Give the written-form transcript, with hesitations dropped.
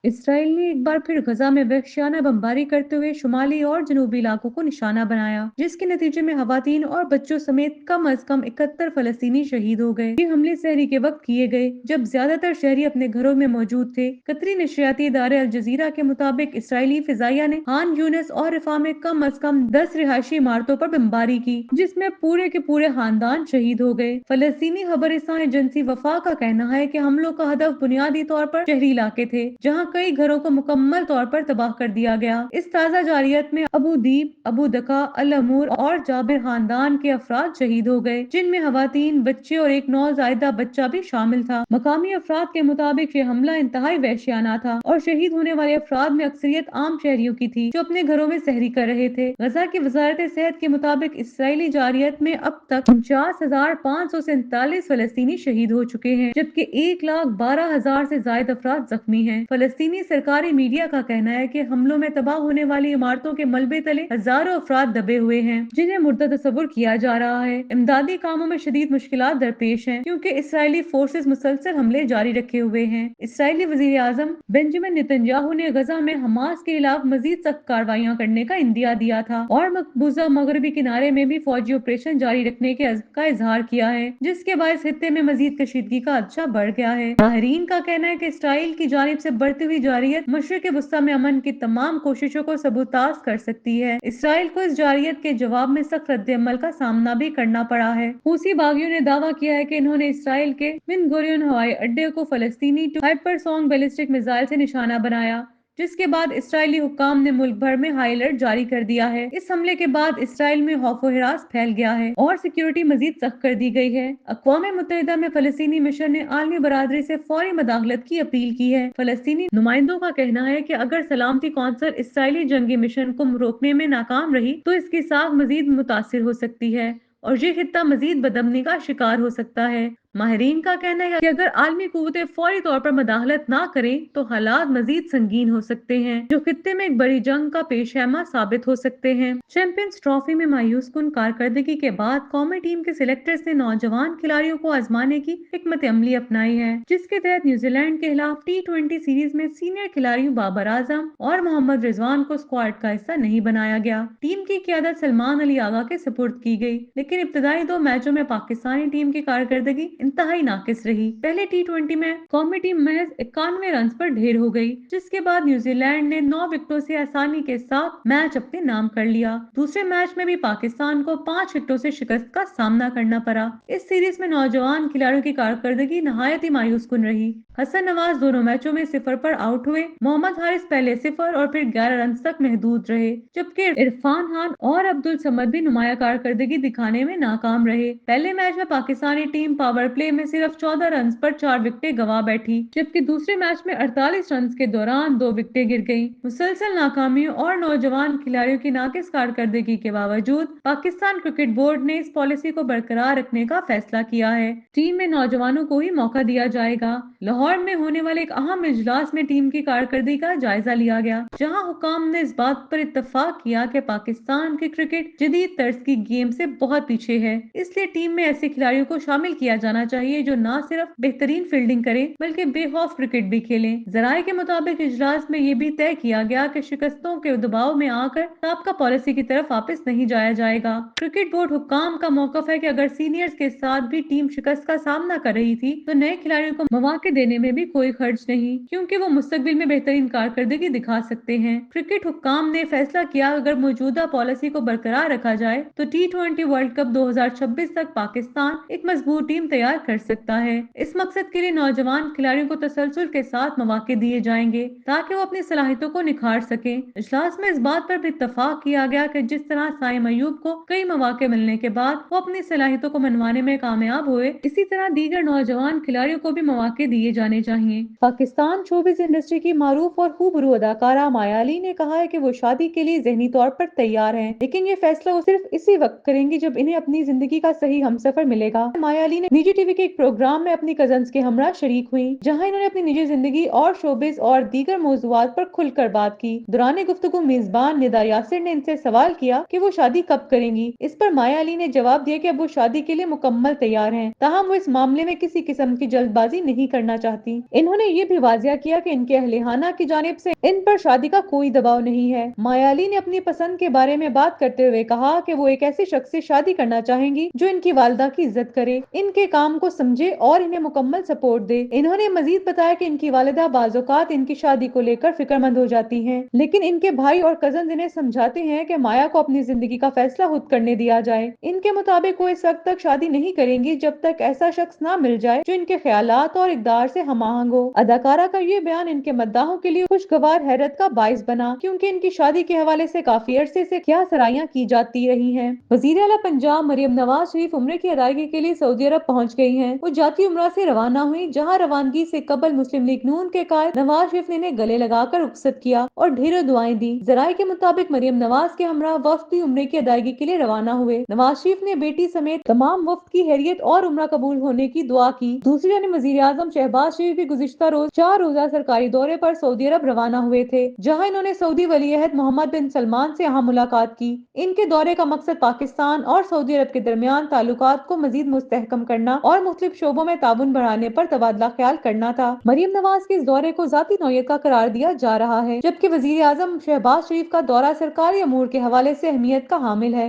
Israel ने एक बार फिर गजा में वहशियाना बमबारी करते हुए शुमाली और जनूबी इलाकों को निशाना बनाया, जिसके नतीजे में खवातीन और बच्चों समेत कम अज कम 71 फलस्तीनी शहीद हो गए। ये हमले सहरी के वक्त किए गए जब ज्यादातर शहरी अपने घरों में मौजूद थे। कतरी नशरियाती इदारे अल जजीरा के मुताबिक इसराइली फिजाइया ने खान यूनिस और रिफा में कम अज कम 10 रिहायशी इमारतों पर बमबारी की, जिसमें पूरे के पूरे खानदान शहीद हो गए। फलस्तीनी खबरिस्तान एजेंसी वफा का कहना है कि हमलों का हदफ बुनियादी तौर पर शहरी इलाके थे, जहां कई घरों को मुकम्मल तौर पर तबाह कर दिया गया। इस ताज़ा जारियत में अबू दीब, अबू दका, अल अमूर और जाबिर खानदान के अफराद शहीद हो गए, जिनमें खवातीन, बच्चे और एक नौज़ायदा बच्चा भी शामिल था। मकामी अफराद के मुताबिक ये हमला इंतहाई वहशियाना था और शहीद होने वाले अफराद में अक्सरियत आम शहरियों की थी, जो अपने घरों में सहरी कर रहे थे। गजा की वजारत सेहत के मुताबिक इसराइली जारियत में अब तक 49,547 फलस्तीनी शहीद हो चुके हैं, जबकि 1,12,000 से ज्यादा अफराद जख्मी हैं। फलस्तीनी सरकारी मीडिया का कहना है कि हमलों में तबाह होने वाली इमारतों के मलबे तले हजारों अफराद दबे हुए हैं, जिन्हें मुर्दा तस्वुर किया जा रहा है। इमदादी कामों में शदीद मुश्किलात दरपेश हैं, क्योंकि इसराइली फोर्सेस मुसलसल हमले जारी रखे हुए हैं। इसराइली वजीर आजम बेंजामिन नेतन्याहू ने गजा में हमास के खिलाफ मजीद सख्त कार्रवाइयां करने का इंदिया दिया था और मकबूजा मगरबी किनारे में भी फौजी ऑपरेशन जारी रखने के अज़्म का इजहार किया है, जिसके बायस खित्ते में मजीद कशीदगी का खदशा बढ़ गया है। माहिरीन का कहना है कि इसराइल की जानिब से बढ़ती हुई जारियत मशरिक वस्ता में अमन की तमाम कोशिशों को सबूताज कर सकती है। इसराइल को इस जारियत के जवाब में सख्त रद्द-ए-अमल का सामना भी करना पड़ा है। हूसी बागियों ने दावा किया है कि इन्होंने इसराइल के बिन गुरियन हवाई अड्डे को फलस्तीनी हाइपरसोनिक बैलिस्टिक मिसाइल से निशाना बनाया, जिसके बाद इसराइली हुक्काम ने मुल्क भर में हाई अलर्ट जारी कर दिया है। इस हमले के बाद इसराइल में खौफ हिरास फैल गया है और सिक्योरिटी मजीद सख्त कर दी गई है। अक़वाम मुत्तहिदा में फलस्तीनी मिशन ने आलमी बरादरी से फौरी मदाखलत की अपील की है। फलस्तीनी नुमाइंदों का कहना है कि अगर सलामती कौंसिल इसराइली जंगी मिशन को रोकने में नाकाम रही तो इसकी साख मजीद मुतासिर हो सकती है और ये खित्ता मजीद बदअमनी का शिकार हो सकता है। माहिरीन का कहना है कि अगर आलमी कुव्वतें फौरी तौर पर मदाखलत ना करें तो हालात मजीद संगीन हो सकते हैं, जो खित्ते में एक बड़ी जंग का पेशहमा साबित हो सकते हैं। चैंपियंस ट्रॉफी में मायूस कुन कारकर्दगी के बाद कौमी टीम के सिलेक्टर्स ने नौजवान खिलाड़ियों को आजमाने की हिकमत अमली अपनाई है, जिसके तहत न्यूजीलैंड के खिलाफ T20 सीरीज में सीनियर खिलाड़ियों बाबर आजम और मोहम्मद रिजवान को स्क्वाड का हिस्सा नहीं बनाया गया। टीम की क़ियादत सलमान अली आगा के सुपुर्द की गई, लेकिन इब्तदाई 2 मैचों में पाकिस्तानी टीम की कारकर्दगी इंतहाई नाकिस रही। पहले T20 में कौमी टीम महज 91 रन पर ढेर हो गई, जिसके बाद न्यूजीलैंड ने 9 विकेटों से आसानी के साथ मैच अपने नाम कर लिया। दूसरे मैच में भी पाकिस्तान को 5 विकेटों से शिकस्त का सामना करना पड़ा। इस सीरीज में नौजवान खिलाड़ियों की कारकर्दगी नहायत ही मायूस कुन रही। हसन नवाज दोनों मैचों में 0 पर आउट हुए, मोहम्मद हारिस पहले 0 और फिर 11 रन तक महदूद रहे, जबकि इरफान खान और अब्दुल समद भी नुमाया कारकर्दगी दिखाने में नाकाम रहे। पहले मैच में पाकिस्तानी टीम पावर प्ले में सिर्फ 14 रन पर 4 विकेटें गंवा बैठी, जबकि दूसरे मैच में 48 रन के दौरान 2 विकेटें गिर गईं। मुसलसल नाकामियों और नौजवान खिलाड़ियों की नाकिस कारकर्दगी के बावजूद पाकिस्तान क्रिकेट बोर्ड ने इस पॉलिसी को बरकरार रखने का फैसला किया है। टीम में नौजवानों को ही मौका दिया जाएगा। लाहौर में होने वाले एक अहम इजलास में टीम की कारकर्दगी का जायजा लिया गया, जहां हुकाम ने इस बात पर इत्तफाक किया कि पाकिस्तान की क्रिकेट जदीद तर्ज की गेम से बहुत पीछे है, इसलिए टीम में ऐसे खिलाड़ियों को शामिल किया जाना चाहिए जो न सिर्फ बेहतरीन फील्डिंग करें बल्कि बेखौफ क्रिकेट भी खेलें। जराये के मुताबिक इजलास में ये भी तय किया गया कि शिकस्तों के दबाव में आकर साबका पॉलिसी की तरफ वापस नहीं जाया जाएगा। क्रिकेट बोर्ड हुक्काम का मौकफ है कि अगर सीनियर्स के साथ भी टीम शिकस्त का सामना कर रही थी तो नए खिलाड़ियों को मौके देने में भी कोई खर्च नहीं, क्योंकि वो मुस्तकबिल में बेहतरीन कारकर्दगी दिखा सकते हैं। क्रिकेट हुक्काम ने फैसला किया अगर मौजूदा पॉलिसी को बरकरार रखा जाए तो T20 वर्ल्ड कप 2026 तक पाकिस्तान एक मजबूत टीम तैयार कर सकता है। इस मकसद के लिए नौजवान खिलाड़ियों को तसलसल के साथ मौके दिए जाएंगे ताकि वो अपनी सलाहियतों को निखार सके। इजलास में इस बात पर भी इत्तफाक किया गया कि जिस तरह साइम अयूब को कई मौके मिलने के बाद वो अपनी सलाहियतों को मनवाने में कामयाब हुए, इसी तरह दीगर नौजवान खिलाड़ियों को भी मौके दिए जाने चाहिए। पाकिस्तान शोबिज़ इंडस्ट्री की मारूफ और खूबरू अदाकारा माया अली ने कहा है कि वो शादी के लिए ज़हनी तौर पर तैयार हैं, लेकिन ये फैसला वो सिर्फ इसी वक्त करेंगी जब इन्हें अपनी जिंदगी का सही हमसफर मिलेगा। माया अली ने निजी टीवी के एक प्रोग्राम में अपनी कजन्स के हमरा शरीक हुई, जहां इन्होंने अपनी निजी जिंदगी और शोबिज़ और दीगर मौज़ूआत पर खुलकर बात की। दौरान गुफ्तगू मेजबान निदा यासिर ने इनसे सवाल किया कि वो शादी कब करेंगी। इस पर माया अली ने जवाब दिया कि अब वो शादी के लिए मुकम्मल तैयार हैं, ताहम वो इस मामले में किसी किस्म की जल्दबाजी नहीं करना चाहती। चाहती। इन्होंने ये भी वाजिया किया कि इनके अहले खाना की जानिब से इन पर शादी का कोई दबाव नहीं है। मायाली ने अपनी पसंद के बारे में बात करते हुए कहा कि वो एक ऐसे शख्स से शादी करना चाहेंगी जो इनकी वालिदा की इज्जत करे, इनके काम को समझे और इन्हें मुकम्मल सपोर्ट दे। इन्होंने मजीद बताया कि इनकी वालिदा बाज़-औक़ात इनकी शादी को लेकर फिक्रमंद हो जाती हैं, लेकिन इनके भाई और कजन इन्हें समझाते हैं कि माया को अपनी जिंदगी का फैसला खुद करने दिया जाए। इनके मुताबिक वो इस वक्त तक शादी नहीं करेंगी जब तक ऐसा शख्स ना मिल जाए जो इनके ख्यालात और इक़दार से हमाहंग हो। अदाकारा का ये बयान इनके मद्दाहों के लिए खुशगवार हैरत का बाइस बना, क्योंकि इनकी शादी के हवाले से काफी अरसे से क्या सराहियां की जाती रही हैं। वज़ीर आला पंजाब मरियम नवाज शरीफ उम्रे की अदायगी के लिए सऊदी अरब पहुंच गई हैं। वो जाती उम्रा से रवाना हुई, जहां रवानगी से कबल मुस्लिम लीग नून के कायद नवाज शरीफ ने इन्हें गले लगाकर रुखसत किया और ढेरों दुआएं दी। जराये के मुताबिक मरियम नवाज के हमरा वफ्द भी उम्रे की अदायगी के लिए रवाना हुए। नवाज शरीफ ने बेटी समेत तमाम वफ्द की हैरियत और उम्रा कबूल होने की दुआ की। दूसरी जानिब वज़ीर आज़म शहबाज शरीफ भी गुज़िश्ता रोज 4 रोजा सरकारी दौरे पर सऊदी अरब रवाना हुए थे, जहां इन्होंने सऊदी वलीअहद मोहम्मद बिन सलमान से अहम मुलाकात की। इनके दौरे का मकसद पाकिस्तान और सऊदी अरब के दरमियान ताल्लुकात को मजीद मुस्तहकम करना और मुख्तलिफ शोबों में ताउन बढ़ाने पर तबादला ख्याल करना था। मरियम नवाज के इस दौरे को जाती नौयत का करार दिया जा रहा है, जबकि वज़ीर आज़म शहबाज शरीफ का दौरा सरकारी अमूर के हवाले से अहमियत का हामिल है।